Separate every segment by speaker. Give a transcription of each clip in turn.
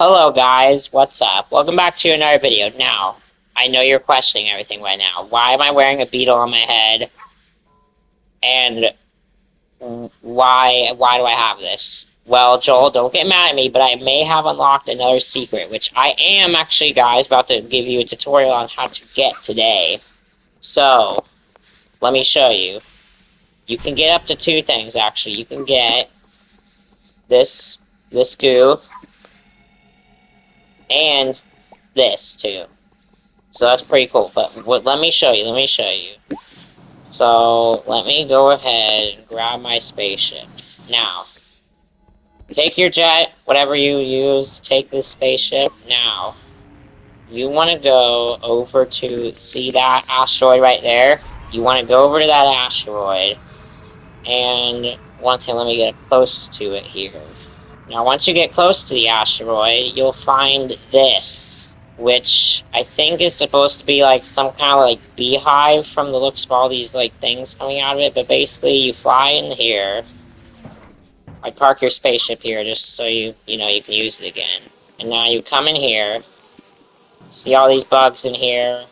Speaker 1: Hello guys, what's up? Welcome back to another video. Now, I know you're questioning everything right now. Why am I wearing a beetle on my head? And why do I have this? Well, Joel, don't get mad at me, but I may have unlocked another secret, which I am actually, guys, about to give you a tutorial on how to get today. So, let me show you. You can get up to two things, actually. You can get this, this goo, and this, too. So that's pretty cool, but let me show you. So, let me go ahead and grab my spaceship. Now, take your jet, whatever you use, take this spaceship. Now, you want to go over to, see that asteroid right there? You want to go over to that asteroid, and one thing, let me get close to it here. Now, once you get close to the asteroid, you'll find this, which I think is supposed to be like some kind of like beehive from the looks of all these like things coming out of it. But basically, you fly in here. I park your spaceship here just so you can use it again. And now you come in here. See all these bugs in here.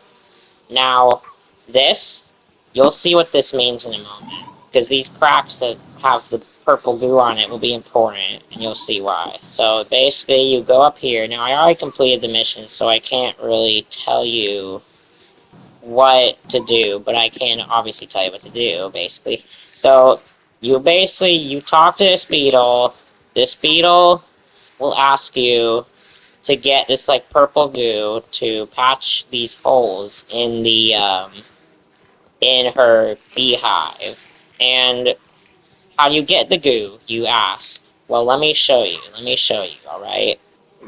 Speaker 1: Now, this, you'll see what this means in a moment. Because these cracks that have the purple goo on it will be important, and you'll see why. So basically, you go up here. Now, I already completed the mission, so I can't really tell you what to do, but I can obviously tell you what to do, basically. So, you talk to this beetle. This beetle will ask you to get this like purple goo to patch these holes in her beehive. And how do you get the goo, you ask? Well, let me show you. Alright?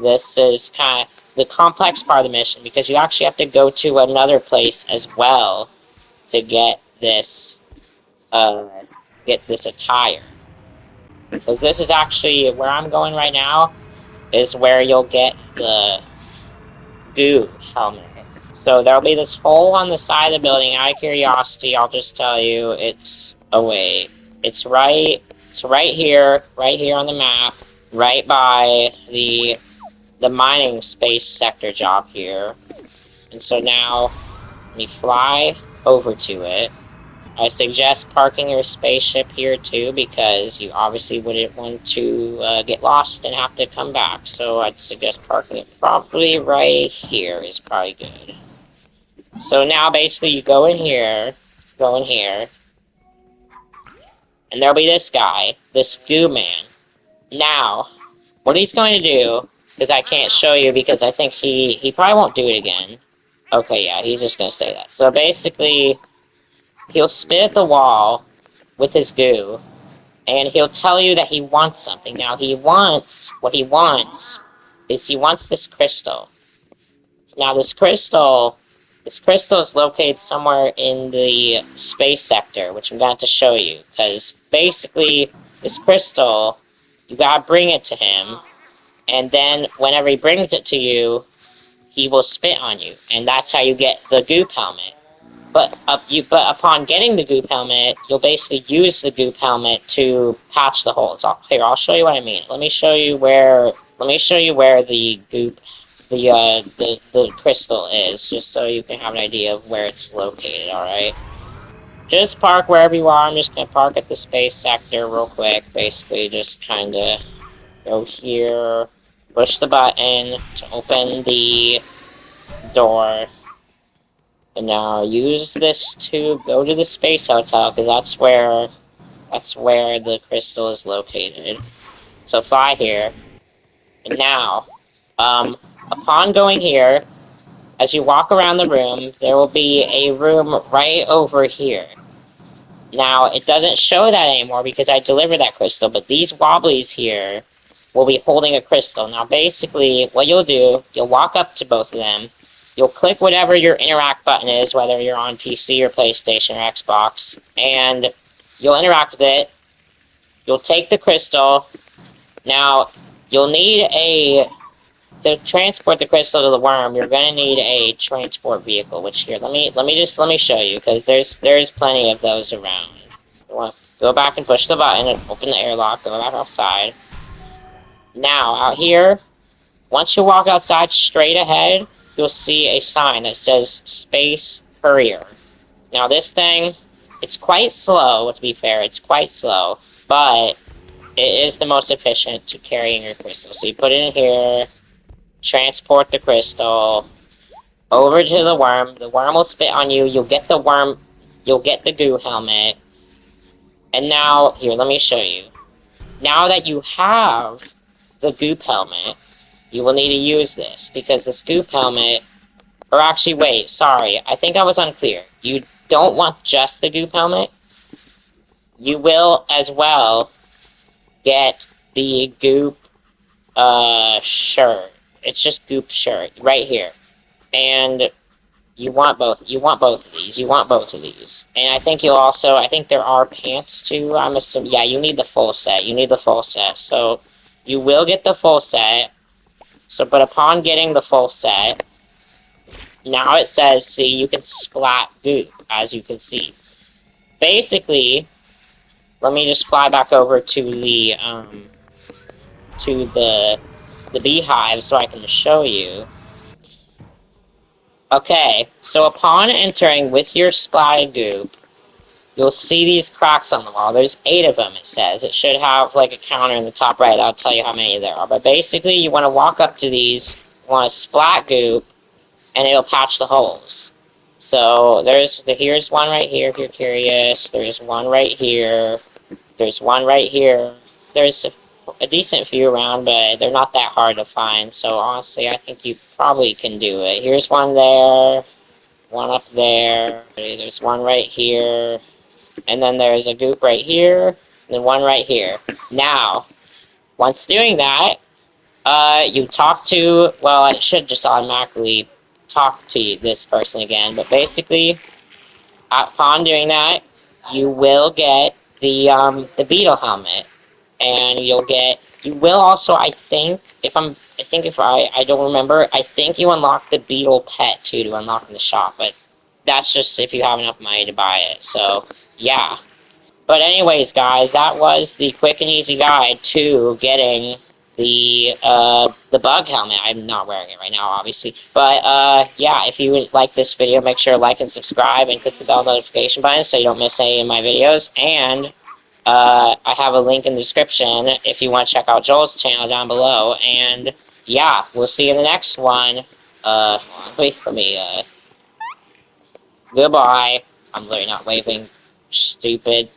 Speaker 1: This is kind of the complex part of the mission because you actually have to go to another place as well to uh, get this attire. Because this is actually where I'm going right now, is where you'll get the goo helmet. So there'll be this hole on the side of the building. Out of curiosity, I'll just tell you it's... Oh, wait. It's right here on the map, right by the mining space sector job here. And so now, let me fly over to it. I suggest parking your spaceship here too, because you obviously wouldn't want to get lost and have to come back. So I'd suggest parking it probably right here is probably good. So now basically you go in here, and there'll be this guy, this goo man. Now, what he's going to do, because I can't show you because I think he probably won't do it again. Okay, yeah, he's just going to say that. So basically, he'll spit at the wall with his goo, and he'll tell you that he wants something. Now, what he wants is he wants this crystal. Now, this crystal is located somewhere in the space sector, which I'm going to show you, because basically, this crystal, you gotta bring it to him, and then whenever he brings it to you, he will spit on you, and that's how you get the Goop helmet. But upon getting the Goop helmet, you'll basically use the Goop helmet to patch the holes. Here, I'll show you what I mean. Let me show you where the Goop, the crystal is, just so you can have an idea of where it's located. All right. Just park wherever you are. I'm just gonna park at the space sector real quick. Basically, just kind of go here, push the button to open the door. And now use this to go to the space hotel, because that's where the crystal is located. So fly here. And now, upon going here, as you walk around the room, there will be a room right over here. Now, it doesn't show that anymore because I delivered that crystal, but these wobblies here will be holding a crystal. Now, basically, what you'll do, you'll walk up to both of them, you'll click whatever your interact button is, whether you're on PC or PlayStation or Xbox, and you'll interact with it. You'll take the crystal. Now, you'll need to transport the crystal to the worm, you're gonna need a transport vehicle. Which here, let me show you, because there's plenty of those around. You want to go back and push the button and open the airlock. Go back outside. Now out here, Once you walk outside straight ahead, you'll see a sign that says Space Courier. Now this thing, it's quite slow, to be fair, it's quite slow, but it is the most efficient to carrying your crystal. So you put it in here, transport the crystal, over to the worm will spit on you, you'll get the worm, you'll get the goo helmet, and now, here, let me show you. Now that you have the goop helmet, you will need to use this, because this goop helmet, or actually, wait, sorry, I think I was unclear. You don't want just the goop helmet. You will, as well, get the goop, shirt. It's just goop shirt, right here. And you want both of these, And I think you'll also, I think there are pants too, I'm assuming, yeah, you need the full set, so you will get the full set, so, but upon getting the full set, now it says, see, you can splat goop, as you can see. Basically, let me just fly back over to the beehive so I can show you. Okay, so upon entering with your splatted goop, you'll see these cracks on the wall. There's 8 of them, it says. It should have, like, a counter in the top right. That'll tell you how many there are. But basically, you want to walk up to these, you want to splat goop, and it'll patch the holes. So, here's one right here if you're curious. There's one right here. There's one right here. There's a decent few around, but they're not that hard to find. So, honestly, I think you probably can do it. Here's one there. One up there. There's one right here. And then there's a goop right here, and then one right here. Now, once doing that, you talk to, well, I should just automatically talk to this person again, but basically, upon doing that, you will get the Beetle helmet, and you will also, I think, if I don't remember, I think you unlock the Beetle pet, too, to unlock in the shop, but that's just if you have enough money to buy it, so, yeah. But anyways, guys, that was the quick and easy guide to getting the bug helmet. I'm not wearing it right now, obviously. But, yeah, if you would like this video, make sure to like and subscribe and click the bell notification button so you don't miss any of my videos. And, I have a link in the description if you want to check out Joel's channel down below. And, yeah, we'll see you in the next one. Wait, let me, goodbye. I'm literally not waving. Stupid.